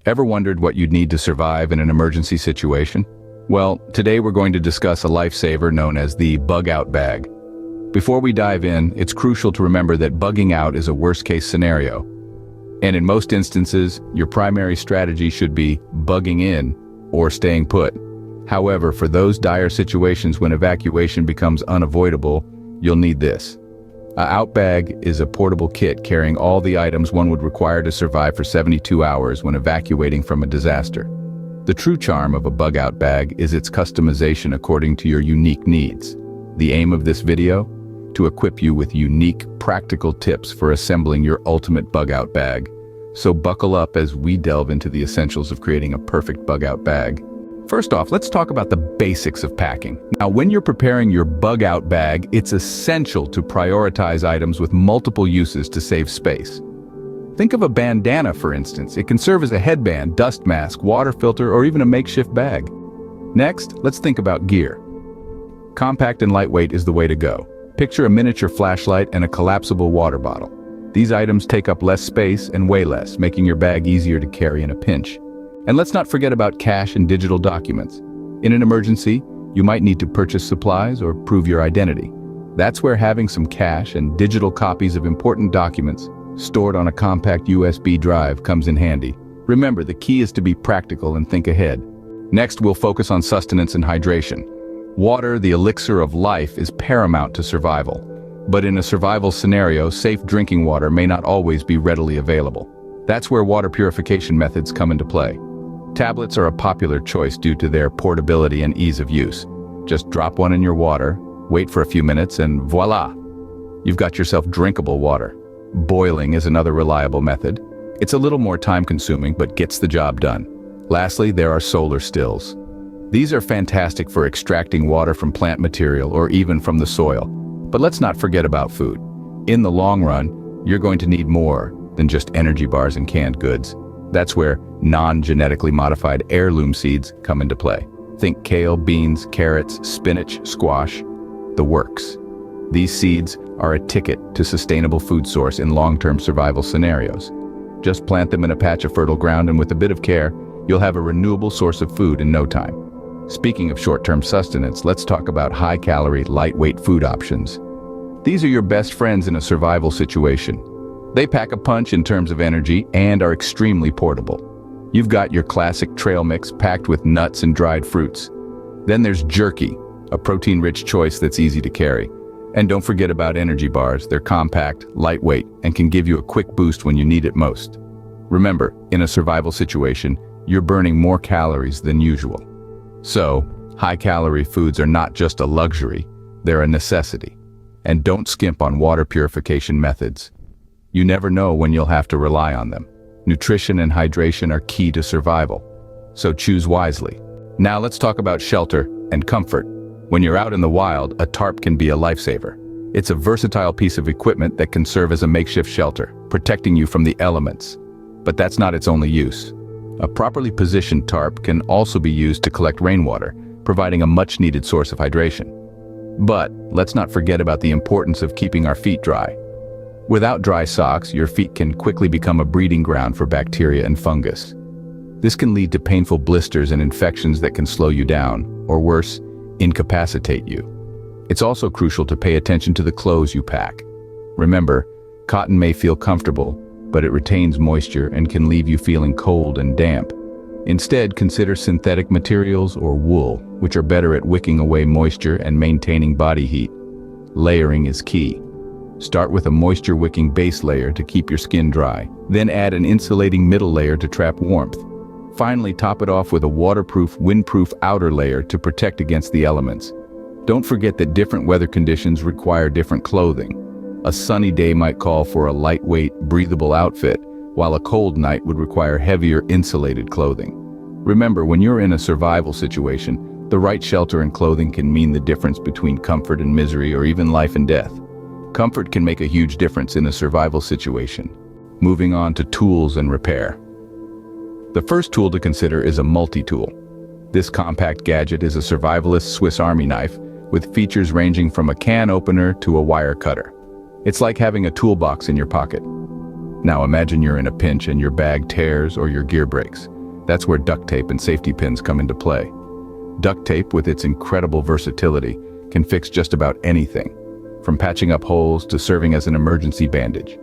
Ever wondered what you'd need to survive in an emergency situation? Well, today we're going to discuss a lifesaver known as the bug-out bag. Before we dive in, it's crucial to remember that bugging out is a worst-case scenario. And in most instances, your primary strategy should be bugging in or staying put. However, for those dire situations when evacuation becomes unavoidable, you'll need this. A out bag is a portable kit carrying all the items one would require to survive for 72 hours when evacuating from a disaster. The true charm of a bug-out bag is its customization according to your unique needs. The aim of this video? To equip you with unique, practical tips for assembling your ultimate bug-out bag. So buckle up as we delve into the essentials of creating a perfect bug-out bag. First off, let's talk about the basics of packing. Now, when you're preparing your bug-out bag, it's essential to prioritize items with multiple uses to save space. Think of a bandana, for instance. It can serve as a headband, dust mask, water filter, or even a makeshift bag. Next, let's think about gear. Compact and lightweight is the way to go. Picture a miniature flashlight and a collapsible water bottle. These items take up less space and weigh less, making your bag easier to carry in a pinch. And let's not forget about cash and digital documents. In an emergency, you might need to purchase supplies or prove your identity. That's where having some cash and digital copies of important documents stored on a compact USB drive comes in handy. Remember, the key is to be practical and think ahead. Next, we'll focus on sustenance and hydration. Water, the elixir of life, is paramount to survival. But in a survival scenario, safe drinking water may not always be readily available. That's where water purification methods come into play. Tablets are a popular choice due to their portability and ease of use. Just drop one in your water, wait for a few minutes, and voila! You've got yourself drinkable water. Boiling is another reliable method. It's a little more time-consuming, but gets the job done. Lastly, there are solar stills. These are fantastic for extracting water from plant material or even from the soil. But let's not forget about food. In the long run, you're going to need more than just energy bars and canned goods. That's where non-genetically modified heirloom seeds come into play. Think kale, beans, carrots, spinach, squash, the works. These seeds are a ticket to sustainable food source in long-term survival scenarios. Just plant them in a patch of fertile ground, and with a bit of care, you'll have a renewable source of food in no time. Speaking of short-term sustenance, let's talk about high-calorie, lightweight food options. These are your best friends in a survival situation. They pack a punch in terms of energy and are extremely portable. You've got your classic trail mix packed with nuts and dried fruits. Then there's jerky, a protein-rich choice that's easy to carry. And don't forget about energy bars. They're compact, lightweight, and can give you a quick boost when you need it most. Remember, in a survival situation, you're burning more calories than usual. So, high-calorie foods are not just a luxury, they're a necessity. And don't skimp on water purification methods. You never know when you'll have to rely on them. Nutrition and hydration are key to survival, so choose wisely. Now let's talk about shelter and comfort. When you're out in the wild, a tarp can be a lifesaver. It's a versatile piece of equipment that can serve as a makeshift shelter, protecting you from the elements. But that's not its only use. A properly positioned tarp can also be used to collect rainwater, providing a much-needed source of hydration. But let's not forget about the importance of keeping our feet dry. Without dry socks, your feet can quickly become a breeding ground for bacteria and fungus. This can lead to painful blisters and infections that can slow you down, or worse, incapacitate you. It's also crucial to pay attention to the clothes you pack. Remember, cotton may feel comfortable, but it retains moisture and can leave you feeling cold and damp. Instead, consider synthetic materials or wool, which are better at wicking away moisture and maintaining body heat. Layering is key. Start with a moisture-wicking base layer to keep your skin dry, then add an insulating middle layer to trap warmth. Finally, top it off with a waterproof, windproof outer layer to protect against the elements. Don't forget that different weather conditions require different clothing. A sunny day might call for a lightweight, breathable outfit, while a cold night would require heavier, insulated clothing. Remember, when you're in a survival situation, the right shelter and clothing can mean the difference between comfort and misery, or even life and death. Comfort can make a huge difference in a survival situation. Moving on to tools and repair. The first tool to consider is a multi-tool. This compact gadget is a survivalist Swiss Army knife with features ranging from a can opener to a wire cutter. It's like having a toolbox in your pocket. Now imagine you're in a pinch and your bag tears or your gear breaks. That's where duct tape and safety pins come into play. Duct tape, with its incredible versatility, can fix just about anything, from patching up holes to serving as an emergency bandage.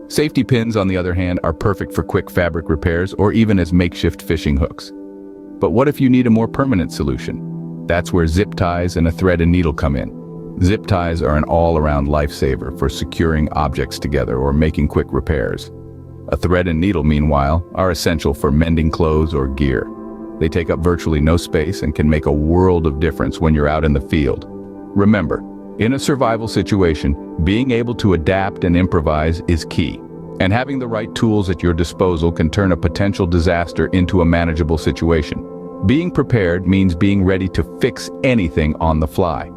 Safety pins, on the other hand, are perfect for quick fabric repairs or even as makeshift fishing hooks. But what if you need a more permanent solution? That's where zip ties and a thread and needle come in. Zip ties are an all-around lifesaver for securing objects together or making quick repairs. A thread and needle, meanwhile, are essential for mending clothes or gear. They take up virtually no space and can make a world of difference when you're out in the field. Remember, in a survival situation, being able to adapt and improvise is key. And having the right tools at your disposal can turn a potential disaster into a manageable situation. Being prepared means being ready to fix anything on the fly.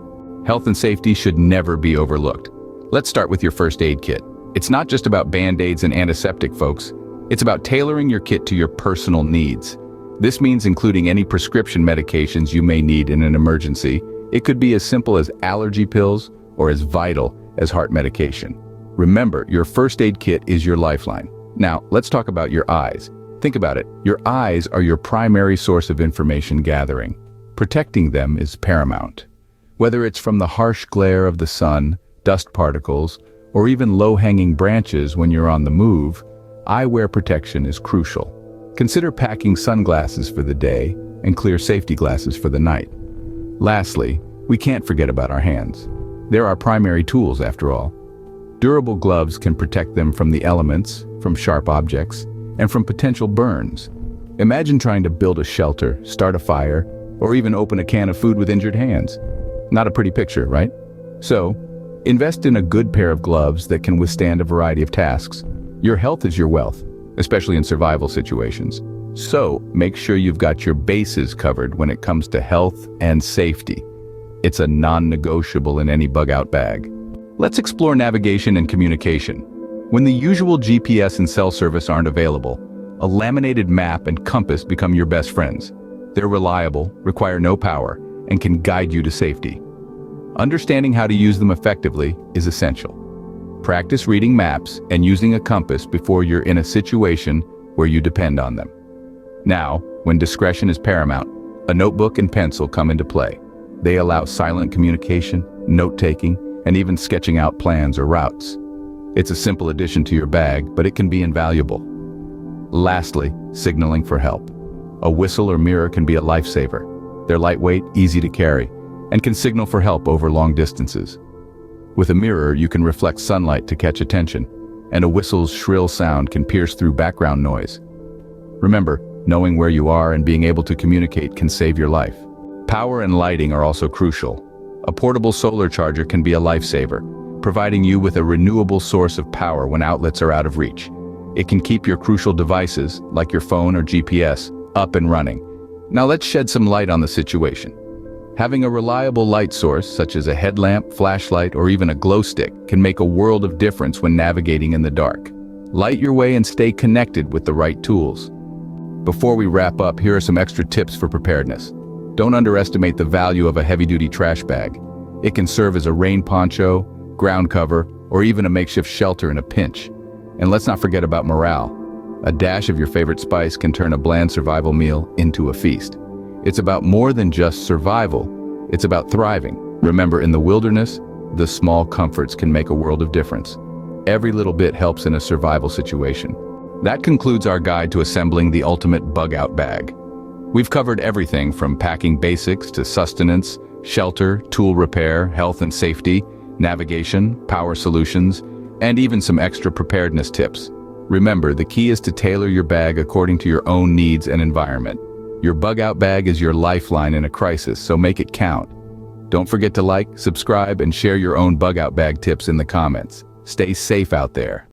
Health and safety should never be overlooked. Let's start with your first aid kit. It's not just about band-aids and antiseptic, folks. It's about tailoring your kit to your personal needs. This means including any prescription medications you may need in an emergency. It could be as simple as allergy pills or as vital as heart medication. Remember, your first aid kit is your lifeline. Now, let's talk about your eyes. Think about it. Your eyes are your primary source of information gathering. Protecting them is paramount. Whether it's from the harsh glare of the sun, dust particles, or even low-hanging branches when you're on the move, eyewear protection is crucial. Consider packing sunglasses for the day and clear safety glasses for the night. Lastly, we can't forget about our hands. They're our primary tools, after all. Durable gloves can protect them from the elements, from sharp objects, and from potential burns. Imagine trying to build a shelter, start a fire, or even open a can of food with injured hands. Not a pretty picture, right? So, invest in a good pair of gloves that can withstand a variety of tasks. Your health is your wealth, especially in survival situations. So, make sure you've got your bases covered when it comes to health and safety. It's a non-negotiable in any bug-out bag. Let's explore navigation and communication. When the usual GPS and cell service aren't available, a laminated map and compass become your best friends. They're reliable, require no power, and can guide you to safety. Understanding how to use them effectively is essential. Practice reading maps and using a compass before you're in a situation where you depend on them. Now, when discretion is paramount, a notebook and pencil come into play. They allow silent communication, note-taking, and even sketching out plans or routes. It's a simple addition to your bag, but it can be invaluable. Lastly, signaling for help. A whistle or mirror can be a lifesaver. They're lightweight, easy to carry, and can signal for help over long distances. With a mirror, you can reflect sunlight to catch attention, and a whistle's shrill sound can pierce through background noise. Remember, knowing where you are and being able to communicate can save your life. Power and lighting are also crucial. A portable solar charger can be a lifesaver, providing you with a renewable source of power when outlets are out of reach. It can keep your crucial devices, like your phone or GPS, up and running. Now let's shed some light on the situation. Having a reliable light source, such as a headlamp, flashlight, or even a glow stick, can make a world of difference when navigating in the dark. Light your way and stay connected with the right tools. Before we wrap up, here are some extra tips for preparedness. Don't underestimate the value of a heavy-duty trash bag. It can serve as a rain poncho, ground cover, or even a makeshift shelter in a pinch. And let's not forget about morale. A dash of your favorite spice can turn a bland survival meal into a feast. It's about more than just survival. It's about thriving. Remember, in the wilderness, the small comforts can make a world of difference. Every little bit helps in a survival situation. That concludes our guide to assembling the ultimate bug-out bag. We've covered everything from packing basics to sustenance, shelter, tool repair, health and safety, navigation, power solutions, and even some extra preparedness tips. Remember, the key is to tailor your bag according to your own needs and environment. Your bug-out bag is your lifeline in a crisis, so make it count. Don't forget to like, subscribe, and share your own bug-out bag tips in the comments. Stay safe out there.